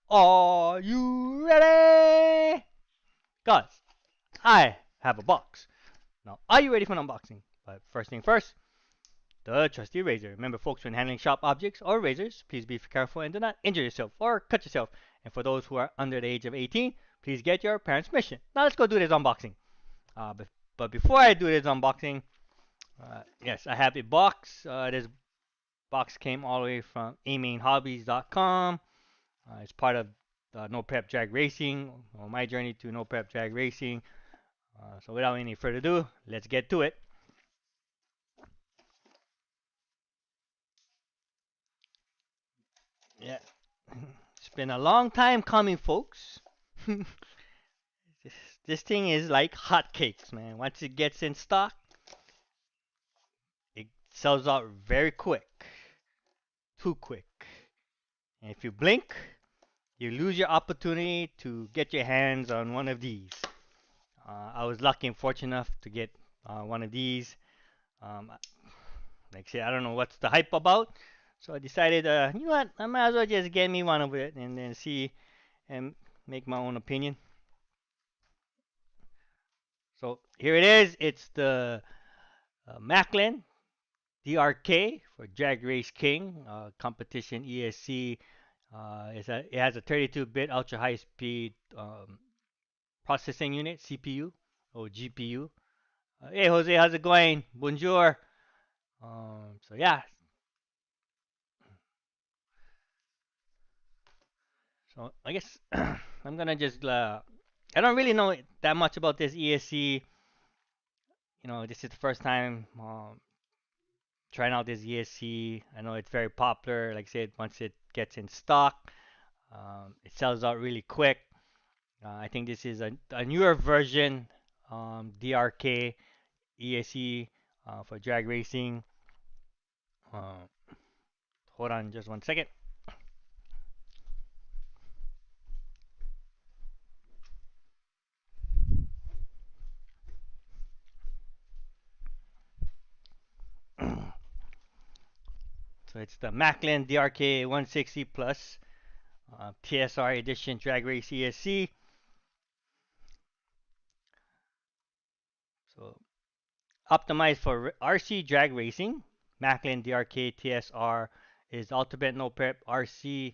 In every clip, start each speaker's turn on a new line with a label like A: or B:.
A: Are you ready? Guys, I have a box. Now, are you ready for an unboxing? But first thing first, the trusty razor. Remember, folks, when handling sharp objects or razors, please be careful and do not injure yourself or cut yourself. And for those who are under the age of 18, please get your parents' permission. Now, let's go do this unboxing. But before I do this unboxing, yes, I have a box. This box came all the way from amainhobbies.com. It's part of No Prep Drag Racing, or my journey to No Prep Drag Racing. So without any further ado, let's get to it. Yeah, it's been a long time coming, folks. this, this thing is like hotcakes, man. Once it gets in stock, it sells out very quick, too quick. And if you blink, you lose your opportunity to get your hands on one of these. I was lucky and fortunate enough to get one of these. Um, like I said, I don't know what's the hype about, so I decided, you know what, I might as well just get me one of it and then see and make my own opinion. So here it is. It's the Maclan DRK for Drag Race King competition ESC. It has a 32-bit ultra high speed processing unit CPU or GPU. Hey Jose, how's it going? Bonjour. So yeah, so I guess I'm gonna just I don't really know that much about this ESC. You know, this is the first time trying out this ESC. I know it's very popular. Like I said, once it gets in stock, it sells out really quick. I think this is a newer version, DRK ESC for drag racing. Uh, Hold on just 1 second. So it's the Maclan DRK 160 Plus TSR Edition Drag Race ESC. So optimized for RC drag racing, Macklin DRK TSR is ultimate no prep RC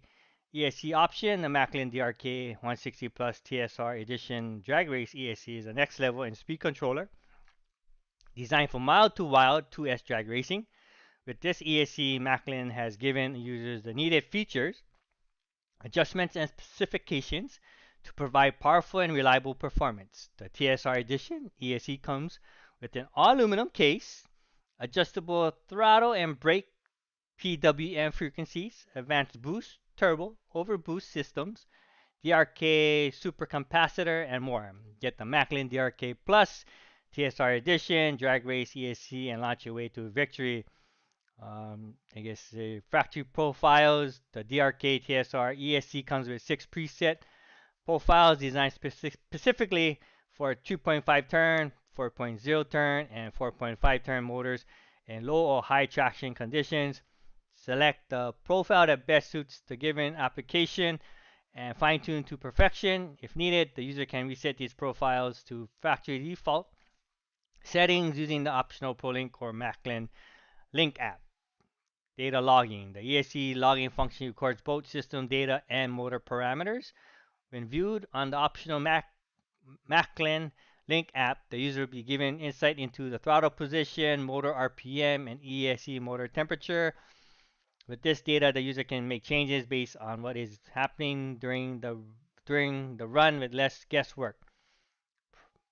A: ESC option. The Macklin DRK 160 Plus TSR Edition Drag Race ESC is the next level in speed controller, designed for mild to wild 2S drag racing. With this ESC, Macklin has given users the needed features, adjustments, and specifications to provide powerful and reliable performance. The TSR Edition ESC comes with an all aluminum case, adjustable throttle and brake PWM frequencies, advanced boost, turbo, overboost systems, DRK supercapacitor, and more. Get the Macklin DRK Plus TSR Edition, drag race ESC, and launch your way to victory. I guess the factory profiles, the DRK TSR ESC comes with 6 preset profiles designed specifically for 2.5 turn, 4.0 turn, and 4.5 turn motors in low or high traction conditions. Select the profile that best suits the given application and fine tune to perfection. If needed, the user can reset these profiles to factory default settings using the optional ProLink or Macklin Link app. Data logging. The ESC logging function records both system data and motor parameters. When viewed on the optional Macklin Link app, the user will be given insight into the throttle position, motor RPM, and ESC motor temperature. With this data, the user can make changes based on what is happening during the run with less guesswork.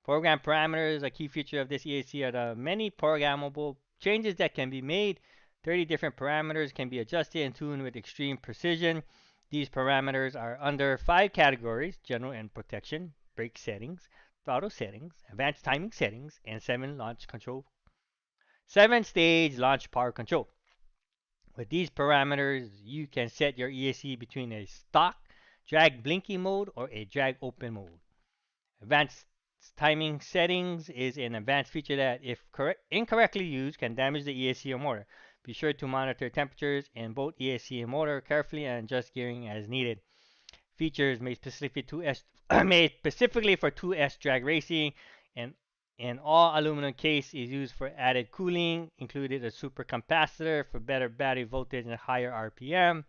A: Program parameters, a key feature of this ESC, are the many programmable changes that can be made. 30 different parameters can be adjusted and tuned with extreme precision. These parameters are under 5 categories: general and protection, brake settings, throttle settings, advanced timing settings, and 7-stage launch power control. With these parameters, you can set your ESC between a stock drag blinking mode or a drag open mode. Advanced timing settings is an advanced feature that, if incorrectly used, can damage the ESC or motor. Be sure to monitor temperatures in both ESC and motor carefully and adjust gearing as needed. Features made specifically 2S made specifically for 2S drag racing, and all aluminum case is used for added cooling. Included a super capacitor for better battery voltage and higher RPM.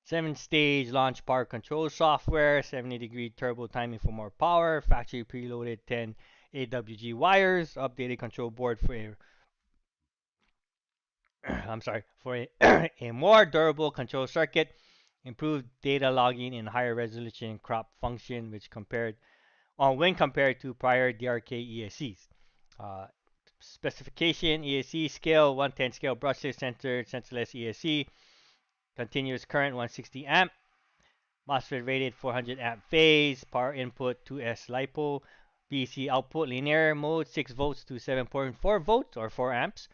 A: 7-stage launch power control software, 70-degree turbo timing for more power, factory preloaded 10 AWG wires, updated control board for a I'm sorry, for a more durable control circuit, improved data logging and higher resolution crop function, which compared when compared to prior DRK ESCs. Uh, Specification: ESC scale 110 scale brushless sensor, sensorless ESC, continuous current 160 amp, MOSFET rated 400 amp phase, power input 2S LiPo, BC output linear mode 6 volts to 7.4 volts or 4 amps,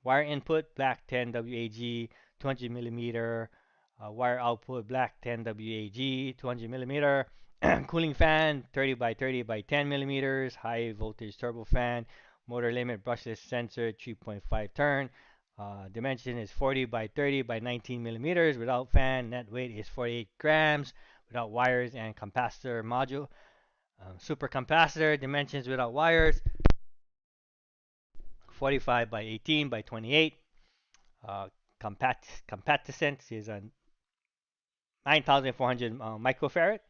A: wire input black 10 WAG 200 millimeter, wire output black 10 WAG 200 millimeter, cooling fan 30 by 30 by 10 millimeters, high voltage turbo fan, motor limit brushless sensor 3.5 turn. Dimension is 40 by 30 by 19 millimeters without fan. Net weight is 48 grams without wires and capacitor module. Super capacitor dimensions without wires 45 by 18 by 28. Uh, Compactance is a 9,400 microfarad.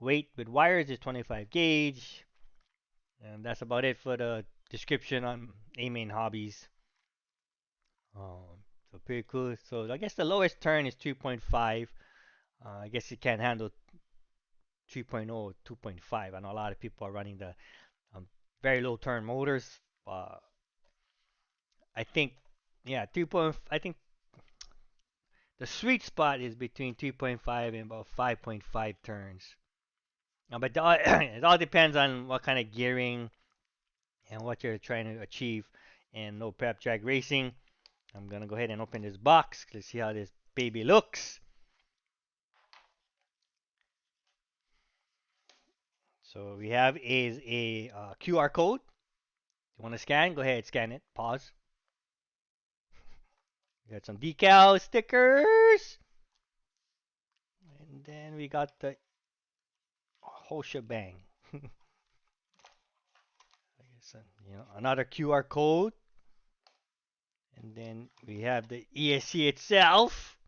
A: Weight with wires is 25 gauge. And that's about it for the description on A-Main Hobbies. So pretty cool. So I guess the lowest turn is 3.5. I guess it can handle 3.0, 2.5. I know a lot of people are running the um, very low turn motors. I think, yeah, 3. I think the sweet spot is between 3.5 and about 5.5 turns. But it all depends on what kind of gearing and what you're trying to achieve in no prep drag racing. I'm gonna go ahead and open this box. Let's see how this baby looks. So we have is a QR code. You want to scan? Go ahead, scan it. Pause. We got some decal stickers, and then we got the whole shebang. I guess another QR code, and then we have the ESC itself.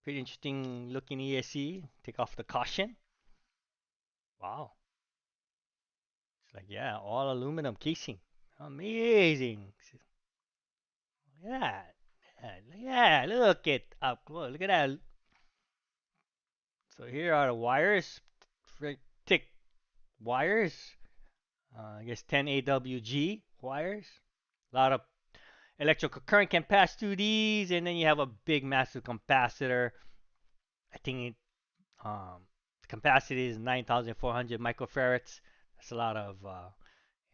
A: Pretty interesting looking ESC. Take off the caution. Wow. It's like, yeah, all aluminum casing. Amazing. Yeah. Yeah, look it up close. Look at that. So here are the wires. Thick wires. I guess 10 AWG wires. A lot of electrical current can pass through these, and then you have a big, massive capacitor. I think the capacity is 9,400 microfarads. That's a lot of,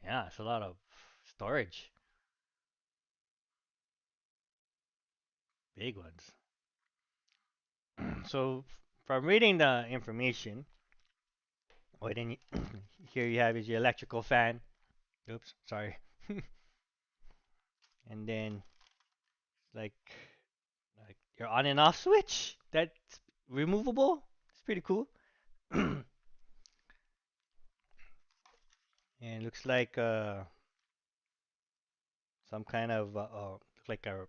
A: yeah, it's a lot of storage. Big ones. So from reading the information, what then here you have is your electrical fan. Oops, sorry. And then like your on and off switch that's removable. It's pretty cool. And looks like some kind of like a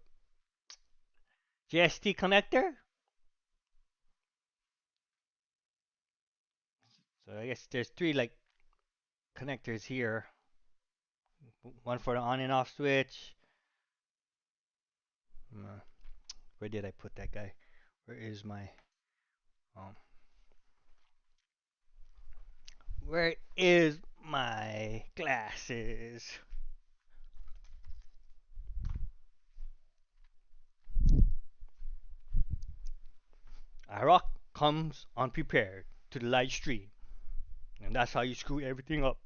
A: JST connector. So I guess there's three like connectors here. One for the on and off switch. Uh, where did I put that guy? Where is my um? Where is my glasses? I rock comes unprepared to the live stream, and that's how you screw everything up.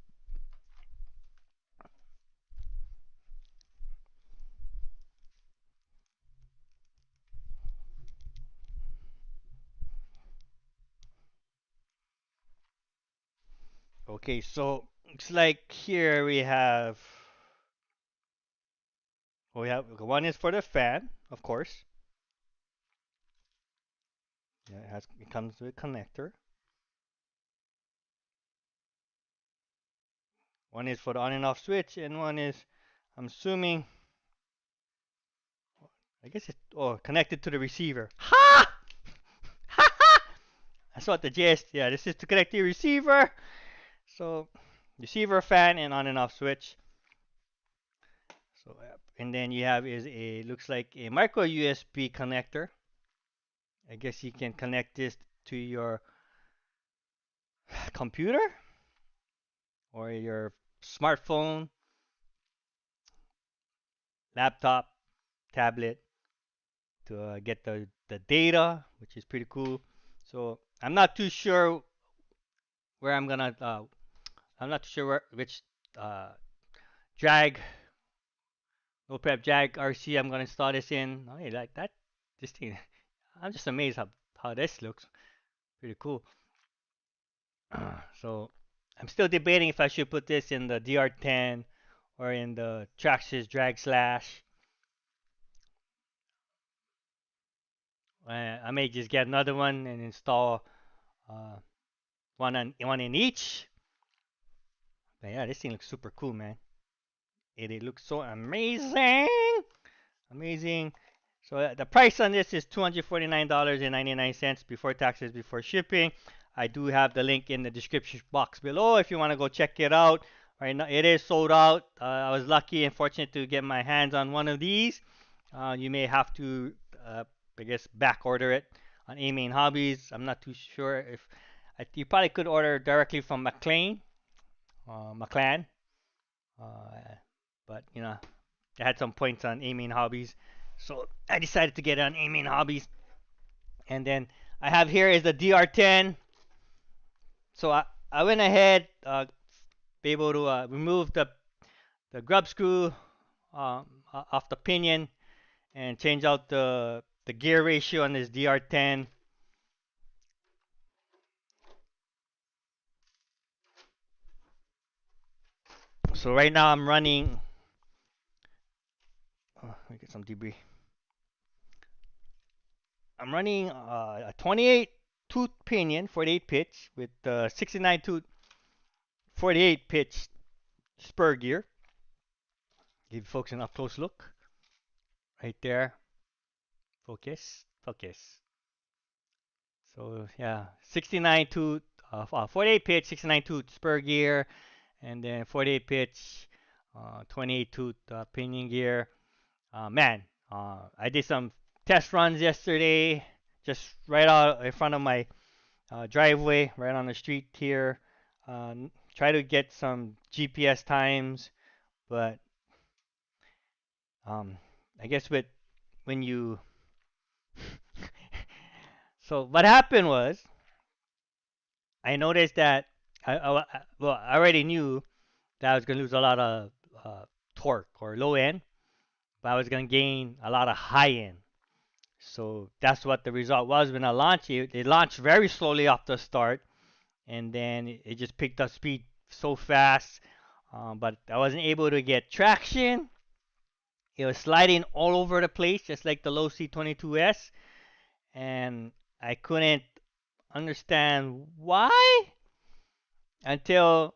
A: Okay, so it's like here we have one is for the fan, of course. Yeah, it comes with a connector. One is for the on and off switch, and one is, I'm assuming, I guess it's connected to the receiver. Ha! Ha ha! I saw the gist. Yeah, this is to connect the receiver. So, receiver, fan, and on and off switch. So, and then you have is a looks like a micro USB connector. I guess you can connect this to your computer or your smartphone, laptop, tablet to get the data, which is pretty cool. So I'm not too sure where I'm gonna. I'm not too sure which uh, drag no prep jag RC I'm gonna install this in. Oh, hey, like that. This thing. I'm just amazed how this looks. Pretty cool. So I'm still debating if I should put this in the DR10 or in the Traxxas drag slash. I may just get another one and install uh, one in each. But yeah, this thing looks super cool, man. It looks so amazing, amazing. So the price on this is $249.99 before taxes, before shipping. I do have the link in the description box below if you want to go check it out. Right now, it is sold out. I was lucky and fortunate to get my hands on one of these. You may have to, I guess, back order it on A-Main Hobbies. I'm not too sure if you probably could order directly from Maclan. Uh, but I had some points on A-Main Hobbies, so I decided to get on A-Main Hobbies. And then I have here is the DR10. So I went ahead, be able to remove the grub screw off the pinion and change out the gear ratio on this DR10. So right now I'm running. Oh, let me get some debris. I'm running a 28 tooth pinion, 48 pitch, with 69 tooth, 48 pitch spur gear. Give folks an up close look. Right there. Focus. Focus. So yeah, 69 tooth, 48 pitch, 69 tooth spur gear, and then 48 pitch, 28 tooth pinion gear. Man, I did some test runs yesterday, just right out in front of my driveway, right on the street here. Try to get some GPS times, but um, I guess when you so what happened was I noticed that well, I already knew that I was gonna lose a lot of uh, torque or low end, but I was gonna gain a lot of high end. So that's what the result was when I launched it. It launched very slowly off the start, and then it just picked up speed so fast. But I wasn't able to get traction. It was sliding all over the place, just like the low C22S, and I couldn't understand why until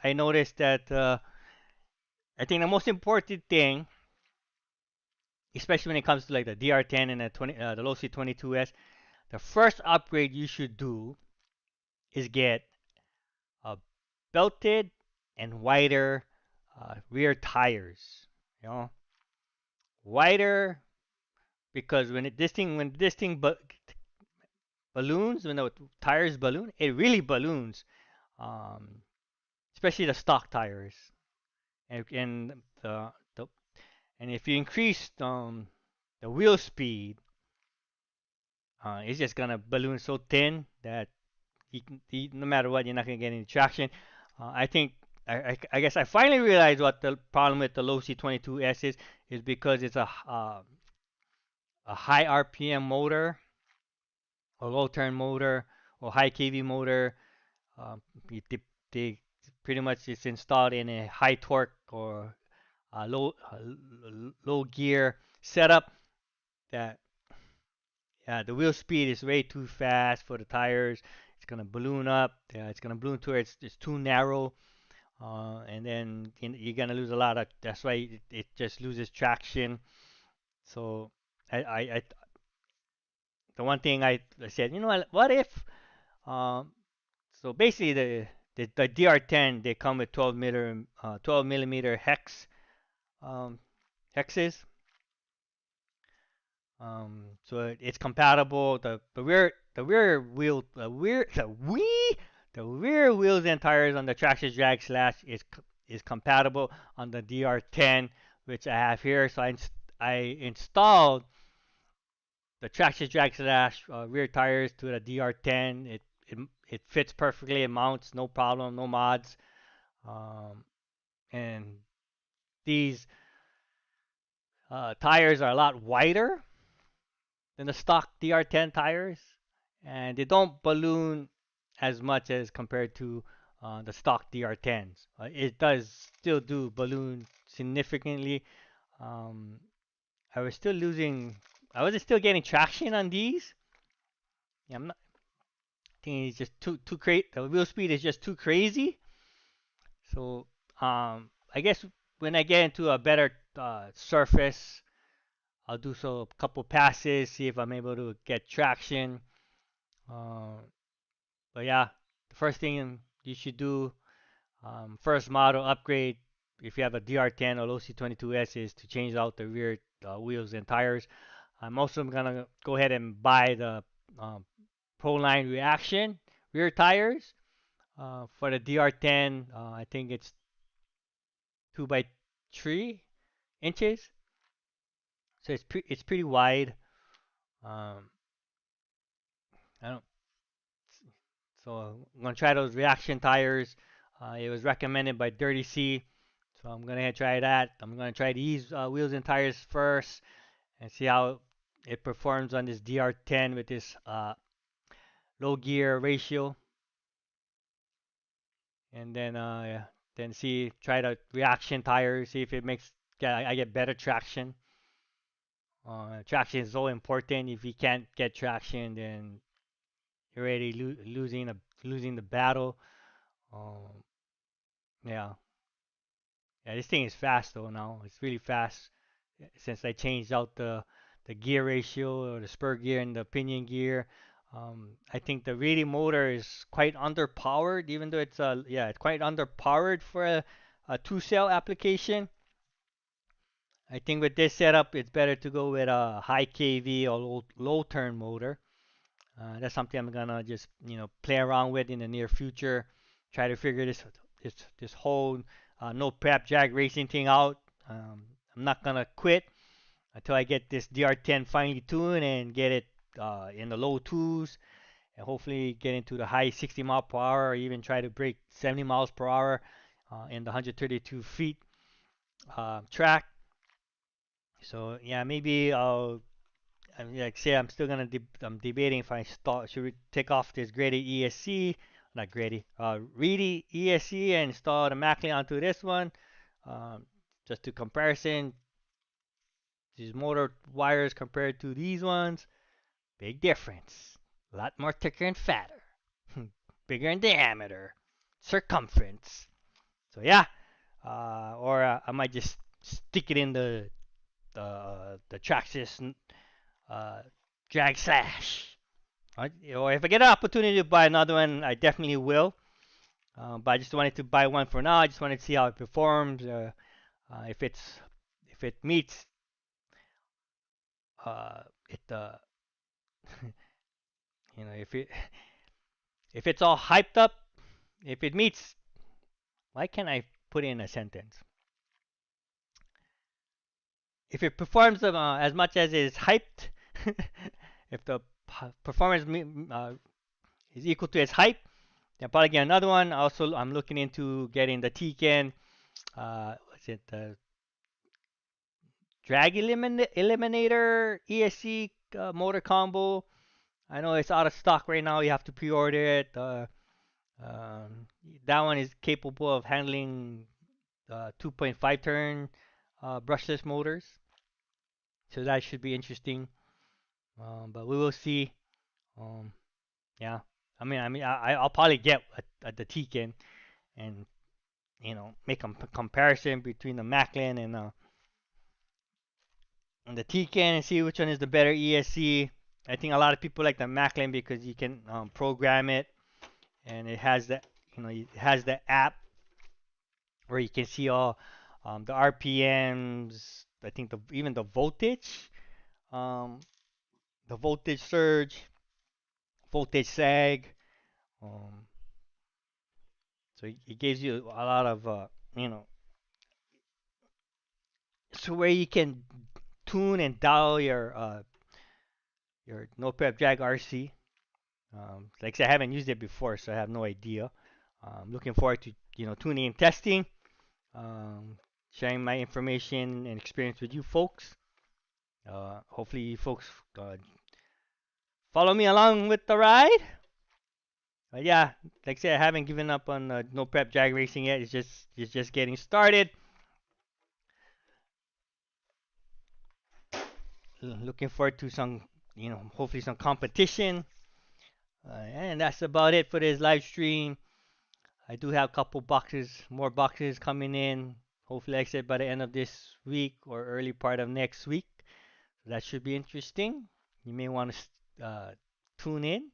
A: I noticed that I think the most important thing, especially when it comes to like the DR10 and the low C22S, the first upgrade you should do is get a belted and wider rear tires. You know, wider because when this thing balloons, when the tires balloon, it really balloons. Um, Especially the stock tires, and the and if you increase the wheel speed, it's just gonna balloon so thin that no matter what, you're not gonna get any traction. I think I guess I finally realized what the problem with the low C22S is because it's a high RPM motor or low turn motor or high kV motor. Um, they pretty much it's installed in a high torque or low gear setup that The wheel speed is way too fast for the tires. It's gonna balloon up. It's gonna balloon to where it's too narrow, and then you're gonna lose a lot of. That's why it just loses traction. So I the one thing I said, you know what if um, so basically the DR10 they come with 12 millimeter um, hexes. So it's compatible. The rear wheels and tires on the Traxxas Drag Slash is compatible on the DR10, which I have here. So I installed the Traxxas Drag Slash rear tires to the DR10. It fits perfectly. It mounts no problem, no mods. Um, and these tires are a lot wider than the stock DR10 tires, and they don't balloon as much as compared to the stock DR10s. It does still do balloon significantly. Um, I was still losing. I was still getting traction on these. Yeah, I'm not. I think it's just too crazy. The wheel speed is just too crazy. So I guess when I get into a better surface, I'll do so a couple passes, see if I'm able to get traction. Uh, but yeah, the first thing you should do, first model upgrade, if you have a DR10 or OC22S, is to change out the rear wheels and tires. I'm also gonna go ahead and buy the um, Proline Reaction rear tires for the DR10. I think it's 2 by 3 inches, so it's pretty wide. Um, I don't So I'm gonna try those reaction tires. It was recommended by Dirty C, so I'm gonna try that. I'm gonna try these wheels and tires first and see how it performs on this DR10 with this low gear ratio, and then yeah, then see try the reaction tires, see if it makes I get better traction. Traction is so important. If you can't get traction, then you're already losing the battle. Um, yeah. Yeah, this thing is fast though now. It's really fast since I changed out the gear ratio or the spur gear and the pinion gear. I think the radial motor is quite underpowered, even though it's quite underpowered for a two cell application. I think with this setup, it's better to go with a high kV or low turn motor. That's something I'm gonna just play around with in the near future. Try to figure this whole no prep drag racing thing out. I'm not gonna quit until I get this DR10 finely tuned and get it in the low twos and hopefully get into the high 60 mile per hour or even try to break 70 miles per hour in the 132 feet track. So yeah, maybe like say I'm still gonna I'm debating if I should we take off this Grady ESC, not Grady, Reedy ESC and install the Maclan onto this one. Um, just to comparison, these motor wires compared to these ones, big difference. A lot more thicker and fatter, bigger in diameter, circumference. So yeah, or I might just stick it in the Traxxas uh, drag slash. Or if I get an opportunity to buy another one, I definitely will. But I just wanted to buy one for now. I just wanted to see how it performs. If it meets it if it's all hyped up, if it meets, why can't I put in a sentence? If it performs as much as it is hyped, if the performance is equal to its hype, then probably get another one. Also, I'm looking into getting the Tekken, what's it, the Eliminator ESC motor combo. I know it's out of stock right now. You have to pre-order it. Um, that one is capable of handling 2.5 turn brushless motors, so that should be interesting. But we will see. Um, yeah. I'll probably get the Tekken and make a comparison between the Maclan and the Tekken and see which one is the better ESC. I think a lot of people like the Maclan because you can program it and it has it has the app where you can see all the RPMs. I think even um, the voltage surge, voltage sag. Um, so it gives you a lot of you know, so where you can tune and dial your no prep drag RC. Like I said, I haven't used it before, so I have no idea. Looking forward to tuning and testing, um, sharing my information and experience with you folks. Hopefully, you folks follow me along with the ride. Yeah, like I said, I haven't given up on no prep drag racing yet. It's just getting started. Looking forward to some, hopefully some competition. And that's about it for this live stream. I do have a couple more boxes coming in. Hopefully, like I said, by the end of this week or early part of next week. That should be interesting. You may want to tune in.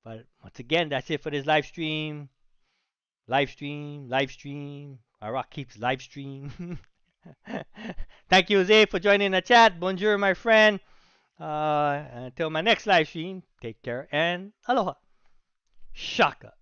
A: But once again, that's it for this live stream. Live stream, live stream. Our rock keeps live stream. Thank you, Jose, for joining the chat. Bonjour, my friend. Until my next live stream, take care and aloha. Shaka.